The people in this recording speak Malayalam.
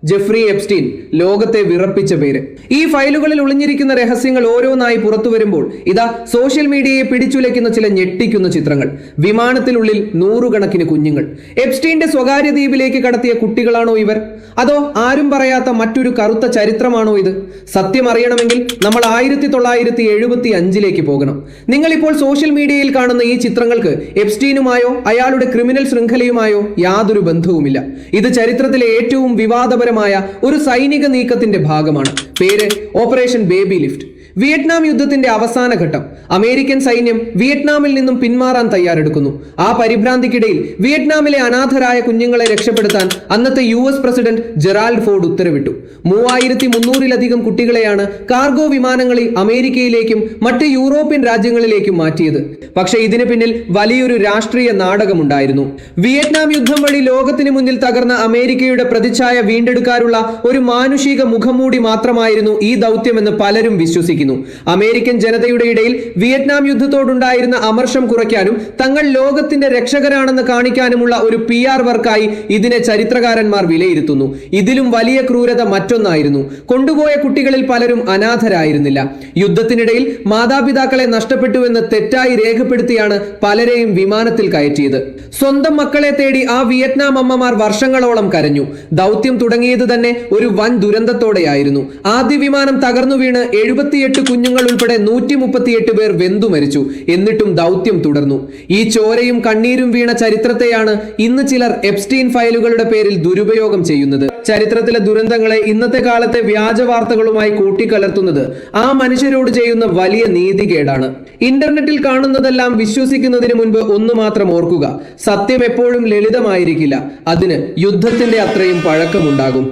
ജെഫ്രി എപ്സ്റ്റീൻ, ലോകത്തെ വിറപ്പിച്ച പേര്. ഈ ഫയലുകളിൽ ഒളിഞ്ഞിരിക്കുന്ന രഹസ്യങ്ങൾ ഓരോന്നായി പുറത്തു വരുമ്പോൾ ഇതാ സോഷ്യൽ മീഡിയയെ പിടിച്ചുലയ്ക്കുന്ന ചില ഞെട്ടിക്കുന്ന ചിത്രങ്ങൾ. വിമാനത്തിനുള്ളിൽ നൂറുകണക്കിന് കുഞ്ഞുങ്ങൾ. എപ്സ്റ്റീന്റെ സ്വകാര്യ ദ്വീപിലേക്ക് കടത്തിയ കുട്ടികളാണോ ഇവർ? അതോ ആരും പറയാത്ത മറ്റൊരു കറുത്ത ചരിത്രമാണോ ഇത്? സത്യം അറിയണമെങ്കിൽ നമ്മൾ 1975 പോകണം. നിങ്ങളിപ്പോൾ സോഷ്യൽ മീഡിയയിൽ കാണുന്ന ഈ ചിത്രങ്ങൾക്ക് എപ്സ്റ്റീനുമായോ അയാളുടെ ക്രിമിനൽ ശൃംഖലയുമായോ യാതൊരു ബന്ധവുമില്ല. ഇത് ചരിത്രത്തിലെ ഏറ്റവും വിവാദപരമായ ഒരു സൈനിക നീക്കത്തിന്റെ ഭാഗമാണ്. പേര് ഓപ്പറേഷൻ ബേബി ലിഫ്റ്റ്. വിയറ്റ്നാം യുദ്ധത്തിന്റെ അവസാന ഘട്ടം. അമേരിക്കൻ സൈന്യം വിയറ്റ്നാമിൽ നിന്നും പിന്മാറാൻ തയ്യാറെടുക്കുന്നു. ആ പരിഭ്രാന്തിക്കിടയിൽ വിയറ്റ്നാമിലെ അനാഥരായ കുഞ്ഞുങ്ങളെ രക്ഷപ്പെടുത്താൻ അന്നത്തെ US പ്രസിഡന്റ് ജെറാൾഡ് ഫോർഡ് ഉത്തരവിട്ടു. 3300-ലധികം കുട്ടികളെയാണ് കാർഗോ വിമാനങ്ങളിൽ അമേരിക്കയിലേക്കും മറ്റ് യൂറോപ്യൻ രാജ്യങ്ങളിലേക്കും മാറ്റിയത്. പക്ഷേ ഇതിന് പിന്നിൽ വലിയൊരു രാഷ്ട്രീയ നാടകമുണ്ടായിരുന്നു. വിയറ്റ്നാം യുദ്ധം വഴി ലോകത്തിന് മുന്നിൽ തകർന്ന അമേരിക്കയുടെ പ്രതിച്ഛായ വീണ്ടെടുക്കാനുള്ള ഒരു മാനുഷിക മുഖംമൂടി മാത്രമായിരുന്നു ഈ ദൗത്യമെന്ന് പലരും വിശ്വസിക്കുന്നു. അമേരിക്കൻ ജനതയുടെ ഇടയിൽ വിയറ്റ്നാം യുദ്ധത്തോടുണ്ടായിരുന്ന അമർഷം കുറയ്ക്കാനും തങ്ങൾ ലോകത്തിന്റെ രക്ഷകരാണെന്ന് കാണിക്കാനുമുള്ള ഒരു PR വർക്കായി ഇതിനെ ചരിത്രകാരന്മാർ വിലയിരുത്തുന്നു. ഇതിലും വലിയ ക്രൂരത മറ്റൊന്നായിരുന്നു. കൊണ്ടുപോയ കുട്ടികളിൽ പലരും അനാഥരായിരുന്നില്ല. യുദ്ധത്തിനിടയിൽ മാതാപിതാക്കളെ നഷ്ടപ്പെട്ടുവെന്ന് തെറ്റായി രേഖപ്പെടുത്തിയാണ് പലരെയും വിമാനത്തിൽ കയറ്റിയത്. സ്വന്തം മക്കളെ തേടി ആ വിയറ്റ്നാം അമ്മമാർ വർഷങ്ങളോളം കരഞ്ഞു. ദൗത്യം തുടങ്ങിയത് തന്നെ ഒരു വൻ ദുരന്തത്തോടെയായിരുന്നു. ആദ്യ വിമാനം തകർന്നു വീണ് 78 കുഞ്ഞുങ്ങൾ ഉൾപ്പെടെ 138 പേർ വെന്തു മരിച്ചു. എന്നിട്ടും ദൗത്യം തുടർന്നു. ഈ ചോരയും കണ്ണീരും വീണ ചരിത്രത്തെയാണ് ഇന്ന് ചിലർ എപ്സ്റ്റീൻ ഫയലുകളുടെ പേരിൽ ദുരുപയോഗം ചെയ്യുന്നത്. ചരിത്രത്തിലെ ദുരന്തങ്ങളെ ഇന്നത്തെ കാലത്തെ വ്യാജ വാർത്തകളുമായി കൂട്ടിക്കലർത്തുന്നത് ആ മനുഷ്യരോട് ചെയ്യുന്ന വലിയ നീതികേടാണ്. ഇന്റർനെറ്റിൽ കാണുന്നതെല്ലാം വിശ്വസിക്കുന്നതിന് മുൻപ് ഒന്ന് മാത്രം ഓർക്കുക: സത്യം എപ്പോഴും ലളിതമായിരിക്കില്ല. അതിന് യുദ്ധത്തിന്റെ അത്രയും പഴക്കമുണ്ടാകും.